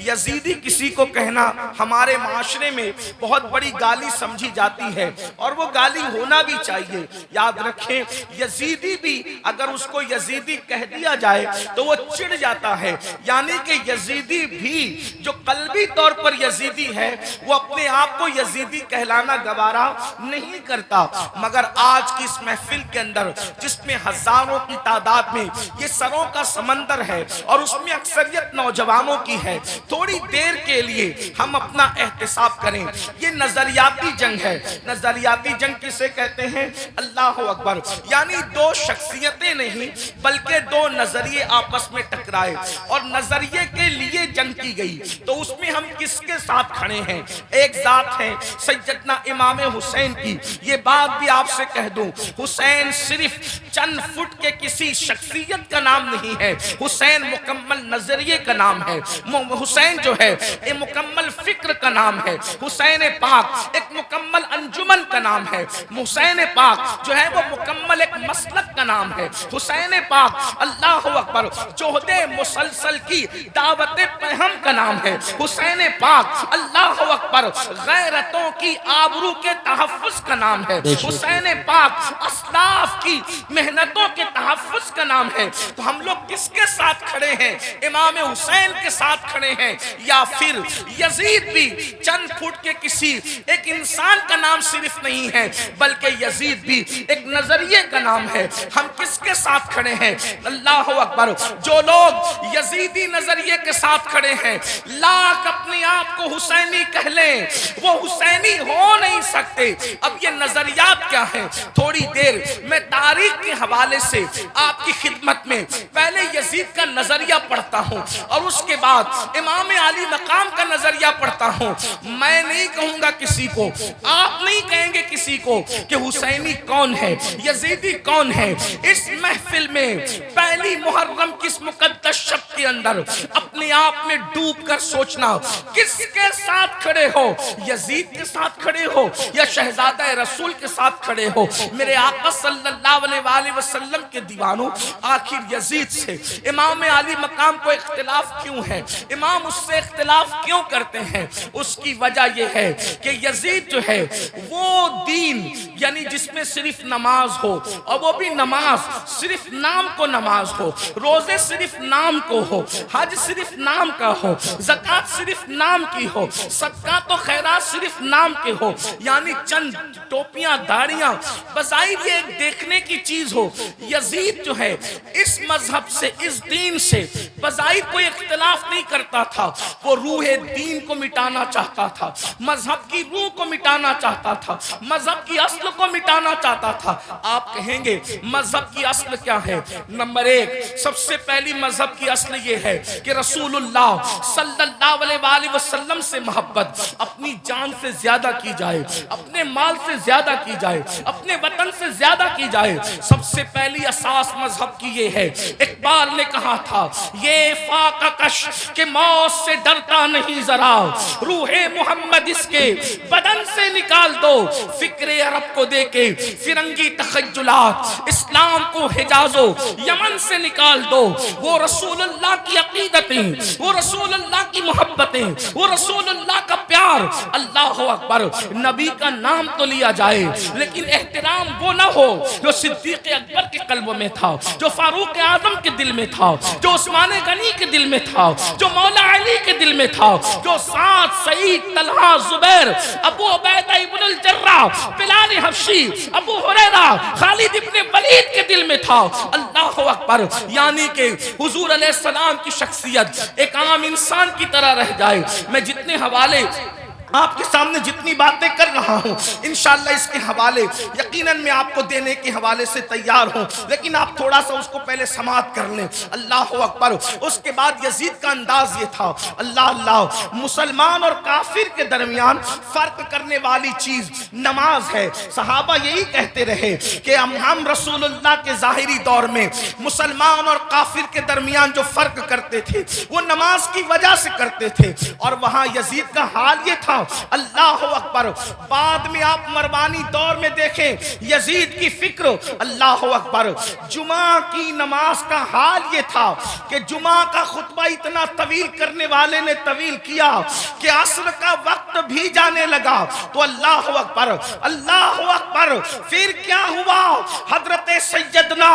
Yazidi किसी को कहना हमारे माशरे में बहुत बड़ी गाली समझी जाती है और वो गाली होना भी चाहिए। याद रखें, यजीदी भी अगर उसको यजीदी कह दिया जाए तो वो चिढ़ जाता है। यानी कि यजीदी भी जो कल्बी तौर पर यजीदी है वो अपने आप को यजीदी कहलाना गवारा नहीं करता। मगर आज की इस महफिल के अंदर जिसमें हजारों की तादाद में ये सरों का समंदर है और उसमें अक्सरियत नौजवानों की है, थोड़ी देर के लिए हम अपना एहतिसाब करें। ये नजरियाती जंग है। नजरियाती जंग किसे कहते हैं? अल्लाह अकबर। यानी दो शख्सियतें नहीं बल्कि दो नजरिए आपस में टकराए और नजरिए के लिए जंग की गई। तो उसमें हम किसके साथ खड़े हैं? एक जात है सैयदना इमाम हुसैन की। ये बात भी आपसे कह दूं, हुसैन सिर्फ चंद फुट के किसी शख्सियत का नाम नहीं है, हुसैन मुकम्मल नजरिए का नाम है। हुसैन जो है एक मुकम्मल फिक्र का नाम है। हुसैन पाक एक मुकम्मल अंजुमन का नाम है। हुसैन पाक जो है वो मुकम्मल एक मसलक का नाम है। हुसैन पाक अल्लाह अकबर जोहदे मुसलसल की दावत पहम का नाम है। हुसैन पाक अल्लाह अकबर गैरतों की आबरू के तहफ्फुज का नाम है। हुसैन पाक अस्लाफ की मेहनतों के तहफ्फुज का नाम है। तो हम लोग किसके साथ खड़े हैं? इमाम हुसैन के साथ खड़े हैं या फिर यजीद भी चंद फुट के किसी एक इंसान का नाम सिर्फ नहीं है बल्कि यजीद भी एक नजरिए का नाम है। हम किसके साथ खड़े हैं? अल्लाह अकबर। जो लोग यजीदी नजरिए के साथ खड़े हैं, लाख अपने आप को हुसैनी कह लें, वो हुसैनी हो नहीं सकते। अब ये नजरियात क्या है? थोड़ी देर मैं तारीख के हवाले से आपकी खिदमत में पहले यजीद का नजरिया पढ़ता हूं और उसके बाद इमाम अली मकाम का नजरिया पढ़ता हूं। मैं नहीं कहूंगा किसी को, आप नहीं कहेंगे किसी को कि हुसैनी कौन है, यजीदी कौन है। इस महफिल में पहली मुहर्रम किस मुकद्दस शब के अंदर अपने आप में डूब कर सोचना, किसके साथ खड़े हो? यजीद के साथ खड़े हो या शहजादा रसूल के साथ खड़े हो? मेरे आका सल्लल्लाहु अलैहि वसल्लम के दीवानों, आखिर यजीद से इमाम अली मकाम को इख्तिलाफ क्यों है? इमाम उससे इख्तिलाफ क्यों करते हैं? उसकी वजह यह है कि यजीद जो है वो दीन यानी जिसमें सिर्फ नमाज हो और वो भी नमाज सिर्फ नाम को नमाज हो, रोजे सिर्फ नाम को हो, हज सिर्फ नाम का हो, ज़कात सिर्फ नाम की हो, सदका तो खैरात सिर्फ नाम के हो, यानी चंद टोपियां दाढ़ियां बज़ाहिर ये एक देखने की चीज हो। यजीद जो है इस मजहब से, इस दीन से बज़ाहिर कोई इख्तिलाफ नहीं करता था। वो रूह दीन को मिटाना चाहता था, मजहब की रूह को मिटाना चाहता था, मजहब की अस्ल को मिटाना चाहता था। आप कहेंगे मजहब की अस्ल क्या है? नंबर एक, सबसे पहली मजहब की अस्ल ये है कि रसूलुल्लाह सल्लल्लाहु अलैहि वसल्लम से मोहब्बत अपनी जान से ज्यादा की जाए, अपने माल से ज्यादा की जाए, अपने वतन से ज्यादा की जाए। सबसे पहली असास मजहब की ये है। इकबाल ने कहा था, ये फाका कश के मौत से डरता नहीं जरा, रूहे मोहम्मद इसके बदन से निकाल दो, फिक्रे अरब को देके फिरंगी तखय्युलात, इस्लाम को हिजाजो यमन से निकाल दो। वो रसूलुल्लाह की अकीदतें, वो रसूलुल्लाह की मोहब्बतें, वो रसूलुल्लाह का प्यार। अल्लाह अकबर। नबी का नाम तो लिया जाए लेकिन एहतराम वो ना हो जो सिद्दीक अकबर के कल्ब में था, जो फारूक आजम के दिल में था, जो उस्मान गनी के दिल में था, जो मौला अली के दिल में था, जो साद सईद तलहा जुबैर अबू उबैदा इब्नुल जर्राह बिलाल हबशी अबू हुरैरा खालिद इब्न वलीद के दिल में था। अल्लाह अकबर। यानी कि हुजूर अलैहिस्सलाम की शख्सियत एक आम इंसान की तरह रह जाए। मैं जितने हवाले आपके सामने जितनी बातें कर रहा हूं इंशाअल्लाह इसके हवाले यकीनन मैं आपको देने के हवाले से तैयार हूं, लेकिन आप थोड़ा सा उसको पहले समाअत कर लें। अल्लाह अकबर। उसके बाद यजीद का अंदाज ये था, अल्लाह अल्लाह, मुसलमान और काफिर के दरमियान फर्क करने वाली चीज नमाज है। सहाबा यही कहते रहे कि हम रसूलुल्लाह के जाहिरी दौर में मुसलमान और काफिर के दरमियान जो फर्क करते थे वो नमाज की वजह से करते थे। और वहां यजीद का हाल ये था अल्लाह अकबर। बाद में आप मरवानी दौर में देखें यजीद की फिक्र, अल्लाह अकबर। जुमा की नमाज का हाल ये था कि जुमा का खुतबा इतना तवील करने वाले ने तवील किया कि असर का वक्त भी जाने लगा। तो अल्लाह अकबर, अल्लाह अकबर। फिर क्या हुआ, हजरत सैयदना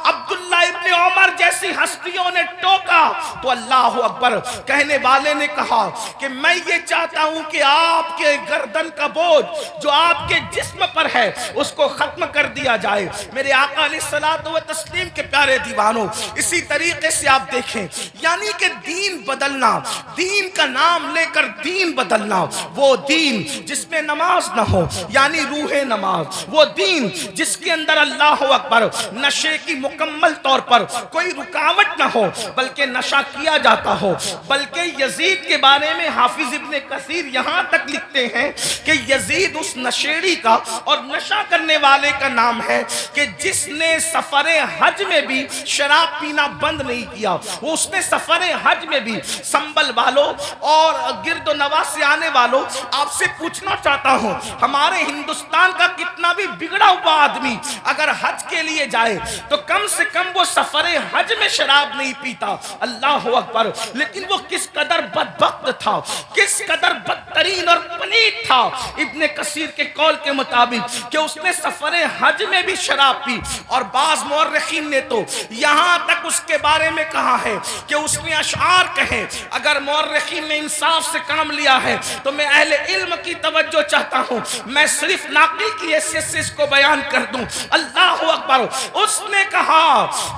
अब्दुल्ला इब्ने उमर जैसी हस्तियों ने टोका तो अल्लाह अकबर, कहने वाले ने कहा कि मैं ये चाहता हूं कि आपके गर्दन का बोझ जो आपके जिस्म पर है उसको खत्म कर दिया जाए। मेरे आका अलैहिस्सलातु व तस्लीम के प्यारे दीवानों, इसी तरीके से आप देखें, यानी कि दीन बदलना, दीन का नाम लेकर दीन बदलना, वो दीन जिसमें नमाज ना हो यानी रूहे नमाज, वो दीन जिसके अंदर अल्लाह अकबर नशे की मुकम्मल तौर पर कोई रुकावट ना हो बल्कि नशा किया जाता हो। बल्कि यजीद के बारे में हाफिज इब्ने कसीर यहां तक लिखते हैं कि यजीद उस नशेड़ी का और नशा करने वाले का नाम है कि जिसने सफरे हज में भी शराब पीना बंद नहीं किया। वो उसने सफरे हज में भी, संबल वालों और गिरदो नवा से आने वालों, आपसे पूछना चाहता हूं, हमारे हिंदुस्तान का कितना भी बिगड़ा हुआ आदमी अगर हज के लिए जाए तो कम से कम वो सफरे हज में शराब नहीं पीता। अल्लाह अकबर। लेकिन वो किस कदर बदबख्त था, किस कदर बदतरीन और पलीत था इब्ने कसीर के कौल के मुताबिक कि उसने सफरे हज में भी शराब पी। और बाज मुअर्रिखीन ने तो यहां तक उसके बारे में कहा है कि उसने अशआर कहे। अगर मुअर्रिखीन ने इंसाफ से काम लिया है तो मैं अहले इल्म की तवज्जो चाहता हूं, मैं सिर्फ नाकिल की हैसियत से इसको बयान कर दूं। अल्लाह अकबर। उसने कहा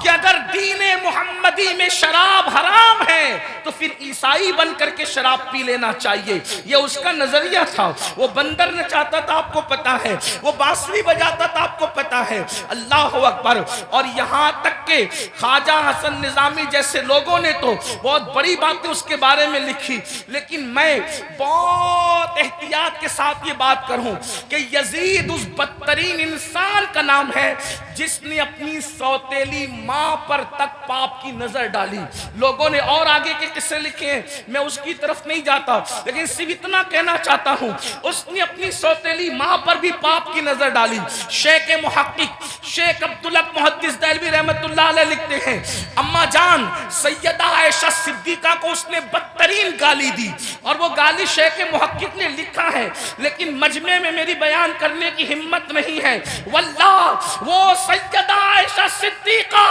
कि अगर दीने मुहम्मदी में शराब हराम है तो फिर ईसाई बन करके शराब पी लेना चाहिए। यह उसका नजरिया था। वो बंदर नचाता था, आपको पता है, वो बांसुरी बजाता था, आपको पता है। अल्लाह अकबर। और यहां तक के ख्वाजा हसन निजामी जैसे लोगों ने तो बहुत बड़ी बातें उसके बारे में लिखी। लेकिन मैं बहुत एहतियात के साथ ये बात करूं कि यजीद उस बदतरीन इंसान का नाम है जिसने अपनी सौतेली मां पर तक पाप की नजर डाली। लोगों ने और आगे के किस्से लिखे हैं, मैं उसकी तरफ नहीं जाता, लेकिन सिर्फ इतना कहना चाहता हूं, उसने अपनी सौतेली मां पर भी पाप की नजर डाली। शेख मुहक्किक शेख अब्दुल हक मुहद्दिस देलवी रहमतुल्लाह अलैह लिखते हैं, अम्मा जान सैयदा आयशा सिद्दीका को उसने बदतरीन गाली दी। और वो गाली शेख मुहक्किक ने लिखा है, लेकिन मजमे में मेरी बयान करने की हिम्मत नहीं है। वल्लाह वो सैयदा आयशा सिद्दीका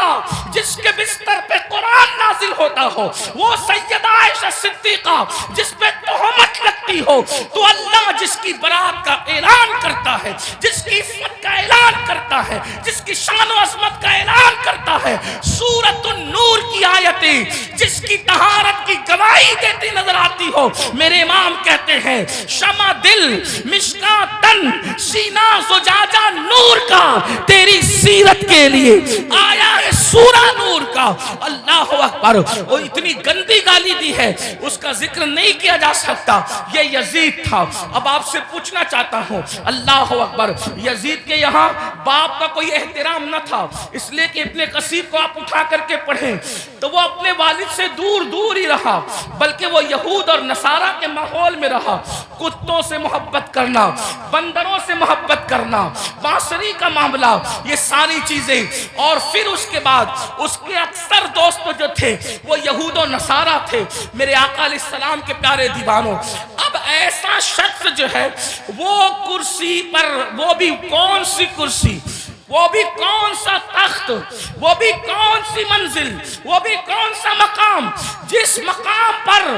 जिसके बिस्तर पे कुरान नाजिल होता हो, वो सैयदा आयशा सिद्दीका जिस पे तोहमत लगती हो, तो अल्लाह जिसकी बरात का ऐलान करता है, जिसकी इज्जत का ऐलान करता है, जिसकी शान और अज़मत का ऐलान करता है, सूरतुन नूर की आयतें जिसकी तहारत की गवाही देती नजर आती हो। मेरे इमाम कहते हैं शमा दिल मिश्का तन सीना ज़ुजाजा नूर का तेरी सीरत के लिए आया है सूरा नूर का। अल्लाह अकबर। वो इतनी गंदी गाली दी है, उसका जिक्र नहीं किया जा सकता। ये यजीद था। अब आपसे पूछना चाहता हूं, अल्लाह अकबर, यजीद के यहाँ बाप का कोई एहतराम न था, इसलिए कि इब्ने कसीर को आप उठा करके पढ़ें तो वो अपने वालिद से दूर दूर ही रहा, बल्कि वो यहूद और नसारा के माहौल में रहा। कुत्तों से मोहब्बत करना, बंदरों से मोहब्बत करना, बांसुरी का मामला, ये सारी चीजें। और फिर उसके बाद उसके अक्सर दोस्त जो थे वो यहूद और नसारा थे। मेरे आका अलैहिस्सलाम के प्यारे दीवानों, अब ऐसा शख्स जो है वो कुर्सी पर, वो भी कौन सी कुर्सी, वो भी कौन सा तख्त, वो भी कौन सी मंजिल, वो भी कौन सा मकाम, जिस मकाम पर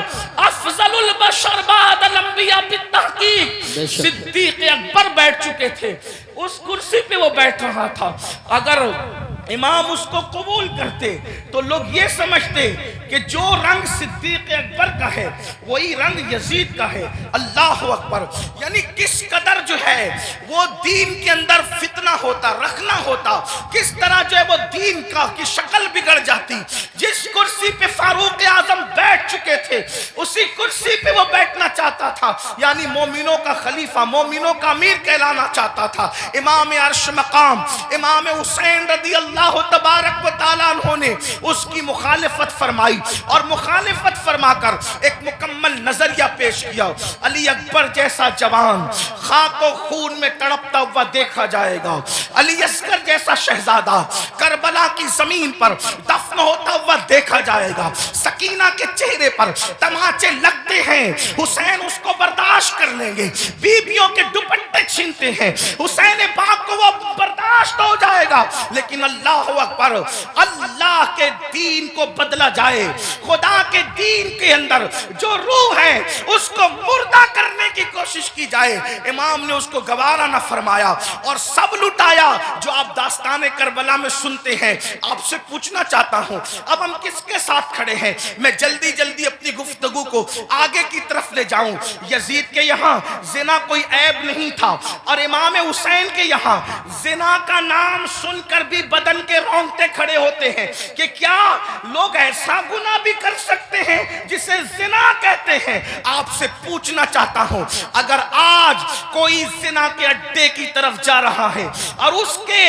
अफजलुल बशर बादल अंबिया बित्तहकीक सिद्दीक अकबर बैठ चुके थे, उस कुर्सी पे वो बैठ रहा था। अगर इमाम उसको कबूल करते तो लोग ये समझते कि जो रंग सिद्दीक अकबर का है वही रंग यजीद का है। अल्लाह अकबर। यानी किस कदर जो है वो दीन के अंदर फितना होता, रखना होता, किस तरह जो है वो दीन का की शक्ल बिगड़ जाती। जिस कुर्सी पे फारूक आजम बैठ चुके थे उसी कुर्सी पे वो बैठना चाहता था, यानी मोमिनों का खलीफा, मोमिनों का अमीर कहलाना चाहता था। इमाम अर्श मकाम इमाम हुसैन रज़ी अल्लाह तबारक व तआला ने उसकी मुखालिफत फरमाई और मुखालिफत फरमाकर एक मुकम्मल नजरिया पेश किया। अली अकबर जैसा जवान खाको खून में तड़पता हुआ देखा जाएगा, अली असगर जैसा शहजादा करबला की जमीन पर दफन होता हुआ देखा जाएगा। सकीना के चेहरे पर तमाचे लगते हैं, हुसैन उसको बर्दाश्त कर लेंगे। बीबियों के दुपट्टे छीनते हैं, हुसैन पाक को वो बर्दाश्त हो जाएगा। लेकिन अल्लाह अकबर, अल्लाह के दीन को बदला जाए, खुदा के दीन के अंदर जो रूह है उसको मुर्दा करने की कोशिश की जाए, इमाम ने उसको गवारा न फरमाया और सब लुटाया। जो आप दास्ताने करबला में सुनते हैं, आपसे पूछना चाहता हूं अब हम किसके साथ खड़े हैं? मैं जल्दी जल्दी अपनी गुफ्तगू को आगे की तरफ ले जाऊं। यजीद के यहाँ जिना कोई ऐब नहीं था और इमाम हुसैन के यहाँ जिना का नाम सुनकर भी बदन के रोंगटे खड़े होते हैं कि क्या लोग ऐसा गुनाह भी कर सकते हैं जिसे जिना कहते हैं। आपसे पूछना चाहता हूं अगर आज कोई जिना के अड्डे की तरफ जा रहा है और उसके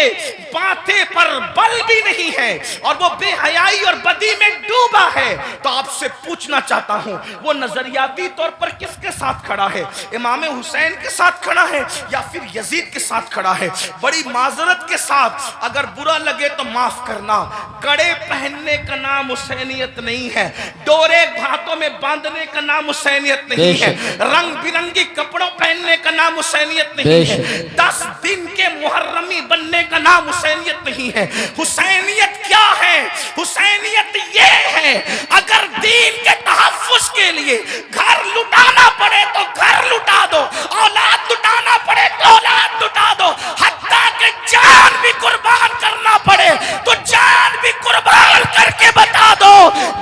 माथे पर बल भी नहीं है और वो बेहयाई और बदी में डूबा है, तो आपसे पूछना चाहता हूं वो नजरियाती तौर पर किसके साथ खड़ा है? इमाम हुसैन के साथ खड़ा है या फिर यजीद के साथ खड़ा है? बड़ी माजरत के साथ अगर बुरा लगे तो माफ करना, कड़े पहनने का नाम हुसैनियत नहीं है, डोरे हाथों में बांधने का नाम हुसैनियत नहीं है, रंग बिरंगी कपड़ों पहनने का नाम हुसैनियत नहीं है, 10 दिन के मुहर्रमी बनने का नाम हुसैनियत नहीं है। हुसैनियत क्या है? हुसैनियत ये है अगर दीन के तहफ्फुज़ के लिए घर लुटाना पड़े तो घर लुटा दो, औलाद लुटाना पड़े तो औलाद लुटा दो, हत्ता के जान भी कुर्बान करना पड़े तो जान भी कुर्बान करके बता दो,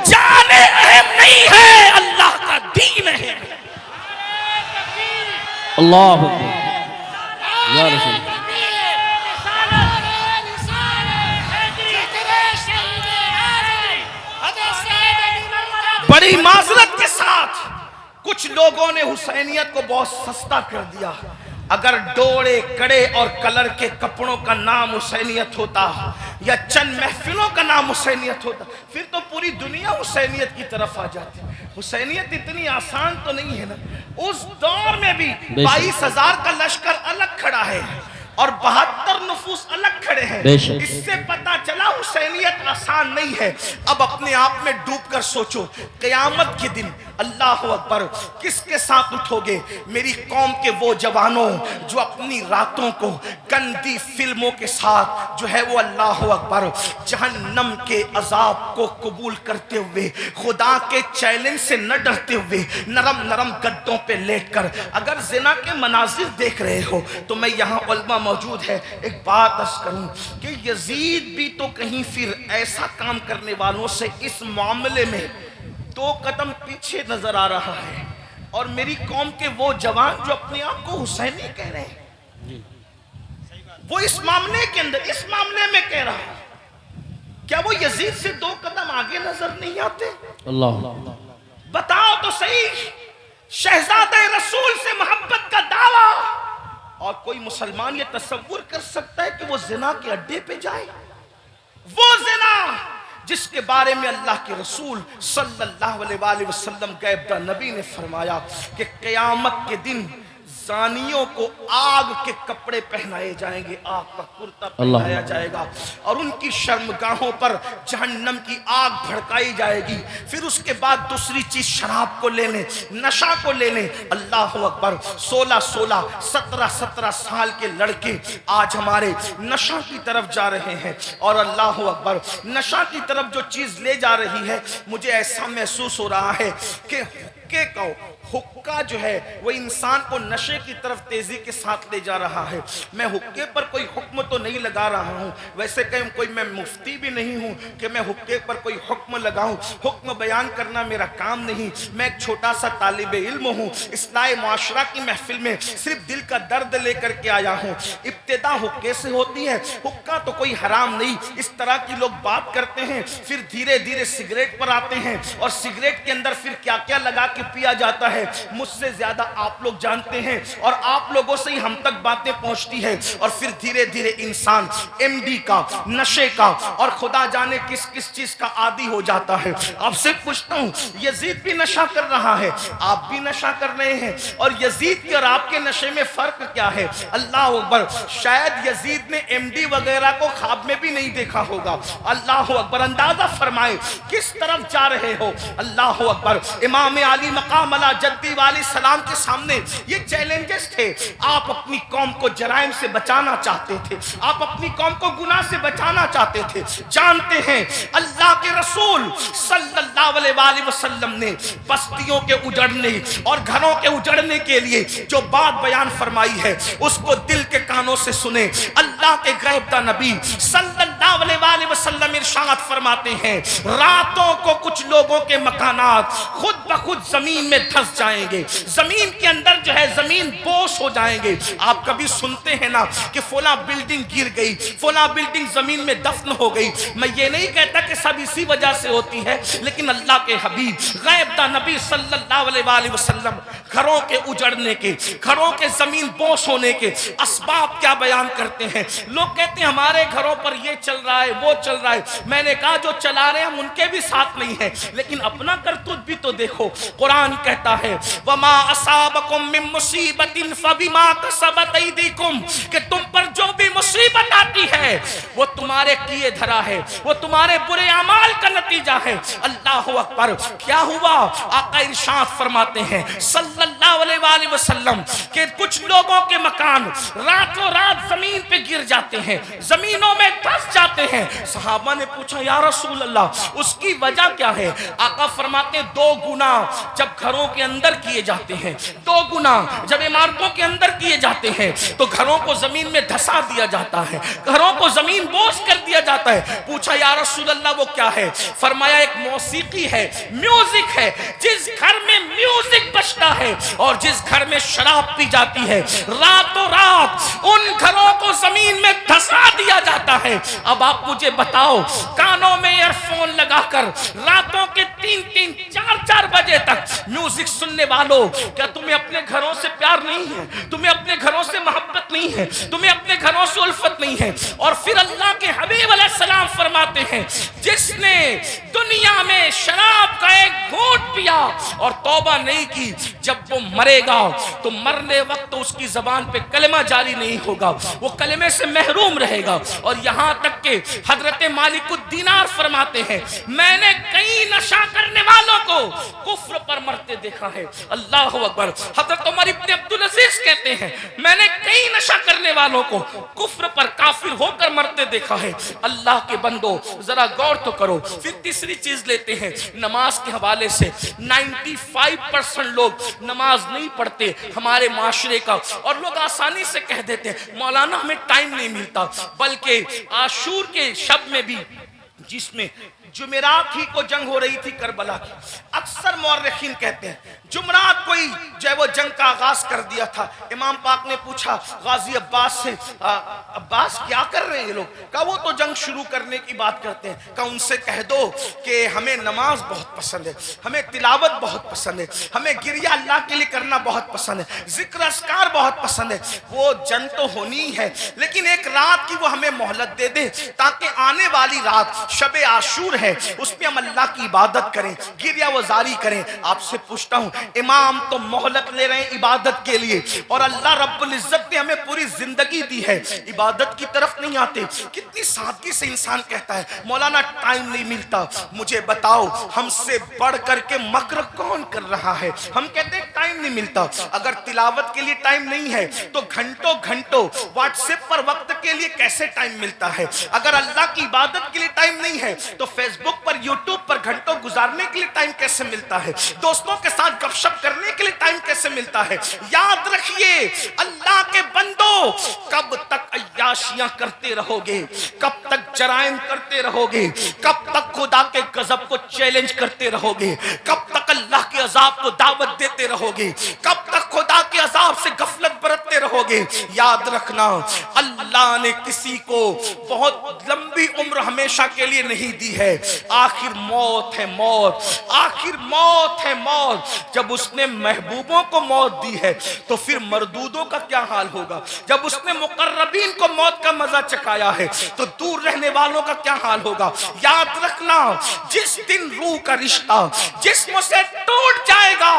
जाने अहम नहीं है, अल्लाह का दीन है। अल्लाह या रसूल। बड़ी माजरत के साथ कुछ लोगों ने हुसैनियत को बहुत सस्ता कर दिया। अगर डोरे कड़े और कलर के कपड़ों का नाम हुसैनियत होता या चंद महफिलों का नाम हुसैनियत होता, फिर तो पूरी दुनिया हुसैनियत की तरफ आ जाती। हुसैनियत इतनी आसान तो नहीं है ना। उस दौर में भी 22,000 का लश्कर अलग खड़ा है और 72 नफूस अलग खड़े हैं। इससे पता चला हुसैनियत आसान नहीं है। अब अपने आप में डूबकर सोचो, क़यामत के दिन अल्लाह अकबर किसके साथ उठोगे? मेरी कौम के वो जवानों जो अपनी रातों को गंदी फिल्मों के साथ जो है वो अल्लाह अकबर जहन्नम के अजाब को कबूल करते हुए, खुदा के चैलेंज से न डरते हुए, नरम नरम गद्दों पे लेटकर अगर जिना के मनाजिर देख रहे हो तो मैं यहाँ उलमा मौजूद है, एक बात अर्ज करूं कि यजीद भी तो कहीं फिर ऐसा काम करने वालों से इस मामले में 2 कदम पीछे नजर आ रहा है। और मेरी कौम के वो जवान जो अपने आप को हुसैनी कह रहे हैं, वो इस मामले के अंदर, इस मामले में कह रहा है, क्या वो यजीद से 2 कदम आगे नजर नहीं आते? अल्लाह बताओ तो सही। शहजादे रसूल से मोहब्बत का दावा, और कोई मुसलमान ये तसव्वुर कर सकता है कि वो जिना के अड्डे पे जाए? वो जिना जिसके बारे में अल्लाह के रसूल सल्लल्लाहु अलैहि वसल्लम गैब नबी ने फरमाया कि क़यामत के दिन जानियों को आग के कपड़े पहनाए जाएंगे, आग का कुर्ता पहनाया जाएगा और उनकी शर्मगाहों पर जहन्नम की आग भड़काई जाएगी। फिर उसके बाद दूसरी चीज शराब को लेने, नशा को लेने। अल्लाह अकबर, 16-16, 17-17 साल के लड़के आज हमारे नशा की तरफ जा रहे हैं। और अल्लाह अकबर, नशा की तरफ जो चीज ले जा रही है, मुझे ऐसा महसूस हो रहा है कि हुक्का जो है वो इंसान को नशे की तरफ तेजी के साथ ले जा रहा है। मैं हुक्के पर कोई हुक्म तो नहीं लगा रहा हूँ, वैसे कहीं कोई मैं मुफ्ती भी नहीं हूँ कि मैं हुक्के पर कोई हुक्म लगाऊं। हुक्म बयान करना मेरा काम नहीं। मैं एक छोटा सा तालिब इल्म हूँ, इस्लाह माशरा की महफिल में सिर्फ दिल का दर्द लेकर के आया हूँ। इब्तिदा हुक्के से होती होती है, हुक्का तो कोई हराम नहीं, इस तरह की लोग बात करते हैं। फिर धीरे धीरे सिगरेट पर आते हैं और सिगरेट के अंदर फिर क्या क्या लगा के पिया जाता है, मुझसे ज्यादा आप लोग जानते हैं और आप लोगों से ही हम तक बातें पहुंचती है। और फिर धीरे धीरे इंसान एमडी का, नशे का और खुदा जाने किस किस चीज का आदी हो जाता है। आपसे पूछता हूं, यजीद भी नशा कर रहा है, आप भी नशा कर रहे हैं, और यजीद के और आपके नशे में फर्क क्या है? अल्लाह अकबर, शायद यजीद ने एमडी वगैरह को ख्वाब में भी नहीं देखा होगा। अल्लाह अकबर, अंदाजा फरमाए किस तरफ जा रहे हो। अल्लाह अकबर, इमाम अली मकाम अला जद्दी वाली सलाम के सामने ये चैलेंजेस थे। आप अपनी कौम को जराइम से बचाना चाहते थे, आप अपनी कौम को गुनाह से बचाना चाहते थे। जानते हैं अल्लाह के रसूल सल्लल्लाहु अलैहि वसल्लम ने बस्तियों के उजड़ने और घरों के उजड़ने के लिए जो बात बयान फरमाई है उसको दिल के कानों से सुने। अल्लाह के गैबदा नबी सल्लल्लाहु अलैहि वसल्लम इरशाद फरमाते हैं, रातों को कुछ लोगों के मकानात खुद ब खुद जमीन में धंस जाएंगे, जमीन के अंदर जो है जमीन बोस हो जाएंगे। आप कभी सुनते हैं ना कि फला बिल्डिंग गिर गई, फला बिल्डिंग जमीन में दफन हो गई। मैं ये नहीं कहता कि सब इसी वजह से होती है, लेकिन अल्लाह के हबीब गैबदा नबी सल्लल्लाहु अलैहि वसल्लम घरों के उजड़ने के, घरों के जमीन बोस होने के असबाब क्या बयान करते हैं। लोग कहते हैं हमारे घरों पर ये चल रहा है, वो चल रहा है। मैंने कहा जो चला रहे हैं हम उनके भी साथ नहीं है, लेकिन अपना करतूत भी तो देखो। कुरान कहता है वमा असाबकुम मिन मुसीबतिन फबिमा कसबत ऐदीकुम, कि तुम पर जो भी मुसीबत आती है वो तुम्हारे किए धरा है, वो तुम्हारे बुरे अमाल का नतीजा है। अल्लाह अकबर, क्या हुआ? आका इरशाद फरमाते हैं सल्लल्लाहु अलैहि वसल्लम के कुछ लोगों के मकान रातों रात जमीन पे गिर जाते हैं, जमीनों में धंस जाते हैं। सहाबा ने पूछा या रसूल अल्लाह उसकी वजह क्या है? आका फरमाते हैं दो गुना जब घरों के अंदर किए जाते हैं, दो गुना जब इमारतों के अंदर किए जाते हैं तो घरों को जमीन में धंसा दिया जाता है, घरों को जमीन बोस कर दिया जाता है। पूछा या रसूल अल्लाह वो क्या है? फरमाया एक मौसीकी है, म्यूजिक है। जिस घर में म्यूजिक बजता है और जिस घर में शराब पी जाती है, रातों रात उन घरों को जमीन में धंसा दिया जाता है। अब आप मुझे बताओ, कानों में ईयरफोन लगाकर रातों के 3-3, 4-4 बजे तक म्यूजिक सुनने वालों, क्या तुम्हें अपने घरों से प्यार नहीं है? तुम्हें अपने घरों से मोहब्बत नहीं है? तुम्हें अपने घरों से उल्फत नहीं है? और फिर अल्लाह के हबीब अलैहिस्सलाम फरमाते हैं जिसने दुनिया में शराब का एक घूंट पिया और तौबा नहीं की, जब वो मरेगा तो मरने वक्त उसकी जबान पे कलमा जारी नहीं होगा, वो कलमे से महरूम रहेगा। और यहाँ तक के हजरत मालिकुद्दीनार फरमाते हैं मैंने कई नशा करने वालों को कुफ्र पर मरते देखा है। अल्लाह अकबर। हजरत उमर इब्न अब्दुल अजीज कहते हैं मैंने कई नशा करने वालों को कुफ्र पर काफिर होकर मरते देखा है। अल्लाह के बंदो जरा गौर तो करो। फिर तीसरी चीज लेते हैं नमाज के हवाले से। 95% लोग नमाज नहीं पढ़ते हमारे माशरे का, और लोग आसानी से कह देते हैं मौलाना हमें टाइम नहीं मिलता। बल्कि आशूर के शब में भी, जिसमें जुमेरात ही को जंग हो रही थी करबला की, अक्सर मौर्रिखीन कहते हैं जुमरात कोई जो है वो जंग का आगाज कर दिया था। इमाम पाक ने पूछा गाजी अब्बास से, अब्बास क्या कर रहे हैं ये लोग? कहा वो तो जंग शुरू करने की बात करते हैं। कहा उनसे कह दो कि हमें नमाज बहुत पसंद है, हमें तिलावत बहुत पसंद है, हमें गिरिया अल्लाह के लिए करना बहुत पसंद है, जिक्र अस्कार बहुत पसंद है। वो जंग तो होनी है, लेकिन एक रात की वो हमें मोहलत दे दे ताकि आने वाली रात शबे आशूर है उसमें हम अल्लाह की इबादत करें, गिरिया वजारी करें। आपसे पूछता हूं, इमाम तो मोहलत ले रहे हैं इबादत के लिए, और अल्लाह रब्बुल इज्जत ने हमें पूरी जिंदगी दी है, इबादत की तरफ नहीं आते। कितनी सादगी से इंसान कहता है मौलाना टाइम नहीं मिलता। मुझे बताओ हमसे बढ़ करके मक्र कौन कर रहा है? हम कहते हैं टाइम नहीं मिलता। अगर तिलावत के लिए टाइम नहीं है तो घंटों घंटों व्हाट्सएप पर वक्त के लिए कैसे टाइम मिलता है? अगर अल्लाह की इबादत के लिए टाइम नहीं है तो फेसबुक पर, यूट्यूब पर घंटों गुजारने के लिए टाइम कैसे मिलता है? दोस्तों के साथ गपशप करने के लिए टाइम कैसे मिलता है? याद रखिए अल्लाह के बंदो, कब तक अय्याशियां करते रहोगे? कब तक जराइम करते रहोगे? कब तक खुदा के गजब को चैलेंज करते रहोगे? कब तक अल्लाह के अजाब को दावत देते रहोगे? कब तक खुदा के अजाब से गफलत बरतते रहोगे? याद रखना अल्लाह अल्लाह ने किसी को बहुत लंबी उम्र हमेशा के लिए नहीं दी है। आखिर मौत है मौत, आखिर मौत है मौत। जब उसने महबूबों को मौत दी है तो फिर मरदूदों का क्या हाल होगा। जब उसने मुकर्रबीन को मौत का मजा चखाया है तो दूर रहने वालों का क्या हाल होगा। याद रखना, जिस दिन रूह का रिश्ता जिस्म से टूट जाएगा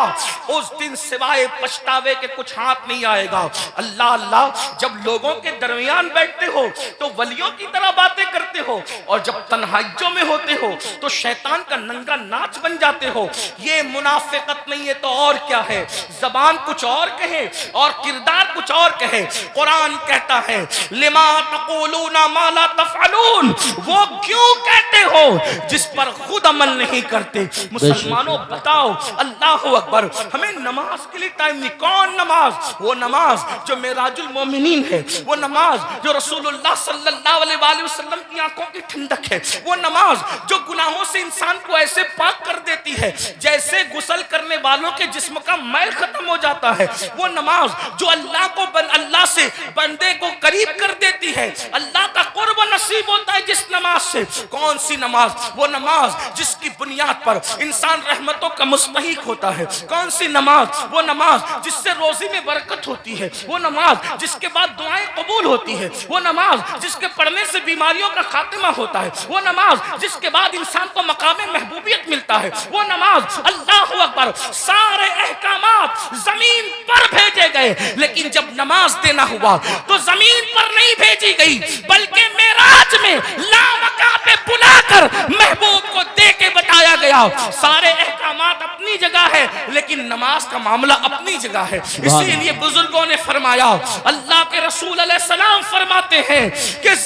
उस दिन सिवाय पछतावे के कुछ हाथ नहीं आएगा। अल्लाह अल्लाह, जब लोगों के दरमियान बैठते हो तो वलियों की तरह बातें करते हो, और जब तन्हाइयों में होते हो तो शैतान का नंगा नाच बन जाते हो। ये मुनाफिकत नहीं है तो और क्या है। जबान कुछ और कहे और किरदार कुछ और कहे। कुरान कहता है लिमा तक़ूलूना मा ला तफ़अलून, वो क्यों कहते हो जिस पर खुद अमल नहीं करते। मुसलमानों बताओ, अल्लाह अकबर, हमें नमाज के लिए टाइम नहीं। कौन नमाज? वो नमाज जो मेराजुल मोमिनीन है, वो नमाज जो रसूलुल्लाह सल्लल्लाहु अलैहि वसल्लम की आंखों की ठंडक है, वो नमाज जो गुनाहों से इंसान को ऐसे पाक कर देती है जैसे गुस्ल करने वालों के जिस्म का मैल खत्म हो जाता है, वो नमाज जो अल्लाह से बंदे को करीब कर देती है, अल्लाह का कुर्ब नसीब होता है जिस नमाज से। कौन सी नमाज? वो नमाज जिसकी बुनियाद पर इंसान रहमतों का मुस्तहिक होता है। कौन सी नमाज? वो नमाज जिससे रोजी में बरकत होती है। वो नमाज जिसके बाद दुआएं कबूल होती है। वो नमाज जिसके पढ़ने से बीमारियों का खात्मा होता है। वो नमाज जिसके बाद इंसान को मकाम महबूबियत मिलता है। वो नमाज, अल्लाहु अकबर, सारे अहकामात जमीन पर भेजे गए, लेकिन जब नमाज देना हुआ तो जमीन पर नहीं भेजी गई बल्कि मेराज में लामका पे बुलाकर महबूब को दे के बताया गया। सारे अहकामात अपनी जगह है लेकिन नमाज का मामला अपनी जगह है। इसीलिए बुजुर्गों ने फरमाया, अल्लाह के रसूल अलैहि सलाम फरमाते हैं कि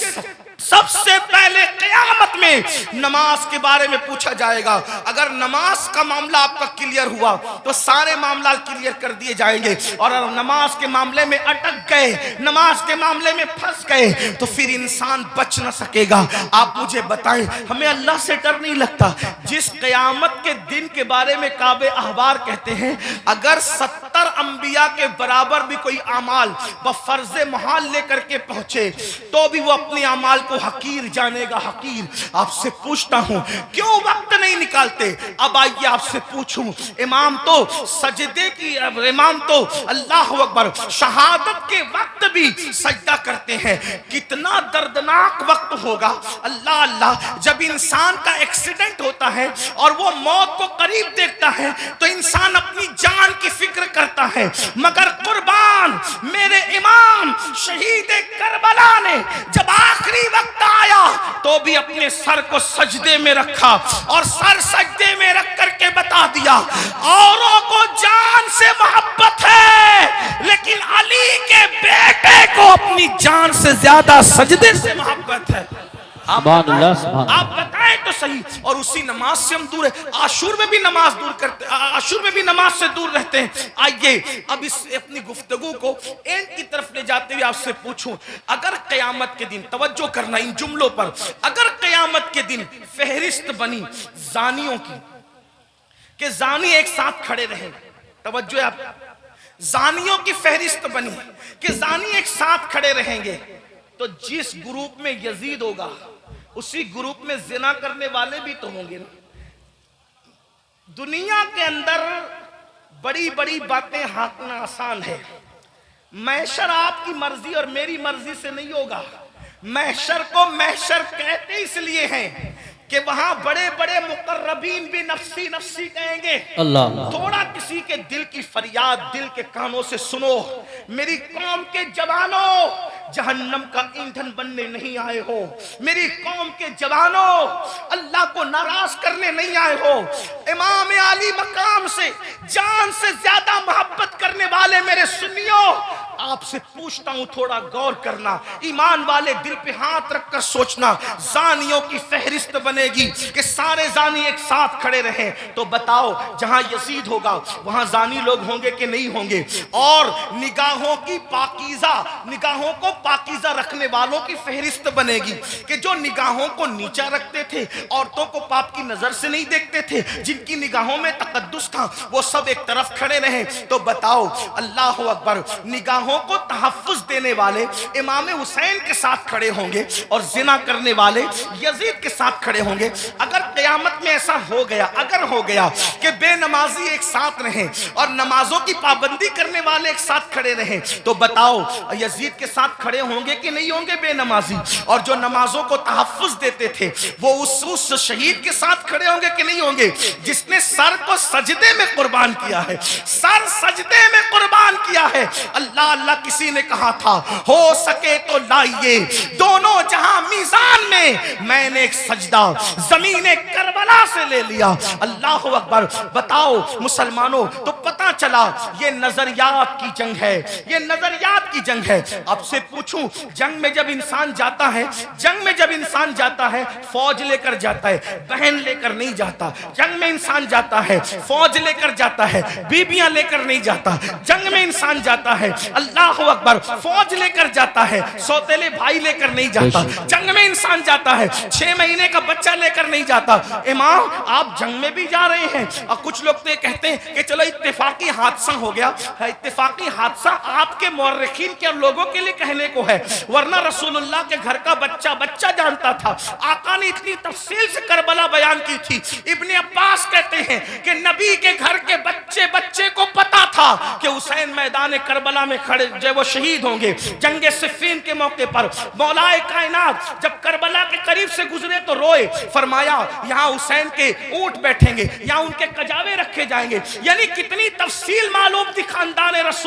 सबसे पहले क़यामत में नमाज के बारे में पूछा जाएगा। अगर नमाज का मामला आपका क्लियर हुआ तो सारे मामला क्लियर कर दिए जाएंगे, और अगर नमाज के मामले में अटक गए, नमाज के मामले में फंस गए तो फिर इंसान बच न सकेगा। आप मुझे बताएं, हमें अल्लाह से डर नहीं लगता? जिस क़यामत के दिन के बारे में काबे अहबार कहते हैं, अगर 70 अंबिया के बराबर भी कोई अमाल बफर्ज़े महाल लेकर के पहुंचे तो भी वो अपने अमाल को हकीर जानेगा, हकीर। आपसे पूछता हूं, क्यों वक्त नहीं निकालते? अब आइए आपसे पूछूं, इमाम तो सजदे की, इमाम तो अल्लाह अकबर शहादत के वक्त भी सजदा करते हैं। कितना दर्दनाक वक्त होगा। अल्लाह अल्लाह, जब इंसान का एक्सीडेंट होता है और वो मौत को करीब देखता है तो इंसान अपनी जान की फिक्र करता है, मगर कुर्बान मेरे इमाम शहीद करबला ने जब आखिरी वक्त आया तो भी अपने सर को सजदे में रखा और सर सजदे में रख करके बता दिया, औरों को जान से मोहब्बत है लेकिन अली के बेटे को अपनी जान से ज्यादा सजदे से मोहब्बत है। आप बताएं तो सही। और उसी नमाज से हम दूर है। आशूर में भी नमाज दूर करते, आशूर में भी नमाज से दूर रहते हैं। आइए अब इस अपनी गुफ्तगू को एंड की तरफ ले जाते हुए आपसे पूछूं, अगर क़यामत के दिन, तवज्जो करना इन जुमलों पर, अगर क़यामत के दिन फहरिस्त बनी जानियों की कि जानी एक साथ खड़े रहे, तवज्जो आप, जानियों की फहरिस्त बनी कि जानी एक साथ खड़े रहेंगे, तो जिस ग्रुप में यजीद होगा उसी ग्रुप में जिना करने वाले भी तो होंगे ना। दुनिया के अंदर बड़ी बड़ी बातें हाकना आसान है। महशर आपकी मर्जी और मेरी मर्जी से नहीं होगा। महशर को महशर कहते इसलिए हैं कि वहां बड़े बड़े मुकर्रबीन भी नफ्सी नफ्सी कहेंगे। अल्लाह, थोड़ा किसी के दिल की फरियाद दिल के कानों से सुनो। मेरी कौम के जवानों, जहन्नम का ईंधन बनने नहीं आए हो। मेरी कौम के जवानों, अल्लाह को नाराज करने नहीं आए हो। इमाम आली मकाम से जान से ज्यादा मोहब्बत करने वाले मेरे सुन्नियों, आपसे पूछता हूं, थोड़ा गौर करना, ईमान वाले दिल पे हाथ रखकर सोचना। जानियों की फहरिस्त बनेगी कि सारे जानी एक साथ खड़े रहे, तो बताओ जहां यजीद होगा वहां जानी लोग होंगे कि नहीं होंगे? और निगाहों की पाकीज़ा, निगाहों को पाकीज़ा रखने वालों की फहरिस्त बनेगी कि जो निगाहों को नीचा रखते थे, औरतों को पाप की नजर से नहीं देखते थे, जिनकी निगाहों में तकद्दुस था, वो सब एक तरफ खड़े रहे। तो बताओ, अल्लाह अकबर, निगाहों नमाजों को तहफ्फुज देने वाले इमाम हुसैन के साथ खड़े होंगे और जिना करने वाले यजीद के साथ खड़े होंगे। अगर क़यामत में ऐसा हो गया, अगर हो गया कि बेनमाजी एक साथ रहें और नमाजों की पाबंदी करने वाले एक साथ खड़े रहें, तो बताओ यजीद के साथ खड़े होंगे कि नहीं होंगे बेनमाजी? और जो नमाजों को तहफ्फुज देते थे वो उस शहीद के साथ खड़े होंगे कि नहीं होंगे, जिसने सर को सजदे में कुर्बान किया है, सर सजदे में कुर्बान किया है। अल्लाह अल्लाह किसी ने कहा था, हो सके तो लाइए दोनों जहां मीजान में, मैंने एक सजदा जमीने करबला से ले लिया। अल्लाह अकबर। बताओ मुसलमानों, तो पता चला ये नजरियात की जंग है, ये नजरियात की जंग है। आपसे पूछूं, जंग में जब इंसान जाता है, जंग में जब इंसान जाता है फौज लेकर जाता है, बहन लेकर नहीं जाता। जंग में इंसान जाता है फौज लेकर जाता है, बीबियां लेकर नहीं जाता। जंग में इंसान जाता है, अल्लाह अकबर, फौज लेकर जाता है, सौतेले भाई लेकर नहीं जाता। जंग में इंसान जाता है 6 महीने का बच्चा लेकर नहीं जाता। इमाम आप जंग में भी जा रहे हैं, और कुछ लोग तो ये कहते हैं कि चलो इत्तेफाकी हादसा हो गया। इत्तेफाकी हादसा आपके मौर्रिखीन के लोगों के लिए कहने को है, वरना रसूलुल्लाह के घर का बच्चा बच्चा जानता था। आका ने इतनी तफसील से करबला बयान की थी। इब्ने अब्बास कहते हैं कि नबी के घर के बच्चे बच्चे को पता था कि हुसैन मैदान करबला में खड़े जब वो शहीद होंगे जंगे सिफ़ीन के मौके पर। मौलाए कायनात जब करबला के करीब से गुजरे तो रोए, फरमाया यहाँ हुसैन के ऊंट बैठेंगे, यहाँ उनके कजावे रखे जाएंगे। यानी कितनी तफसील मालूम थी खानदान रसूल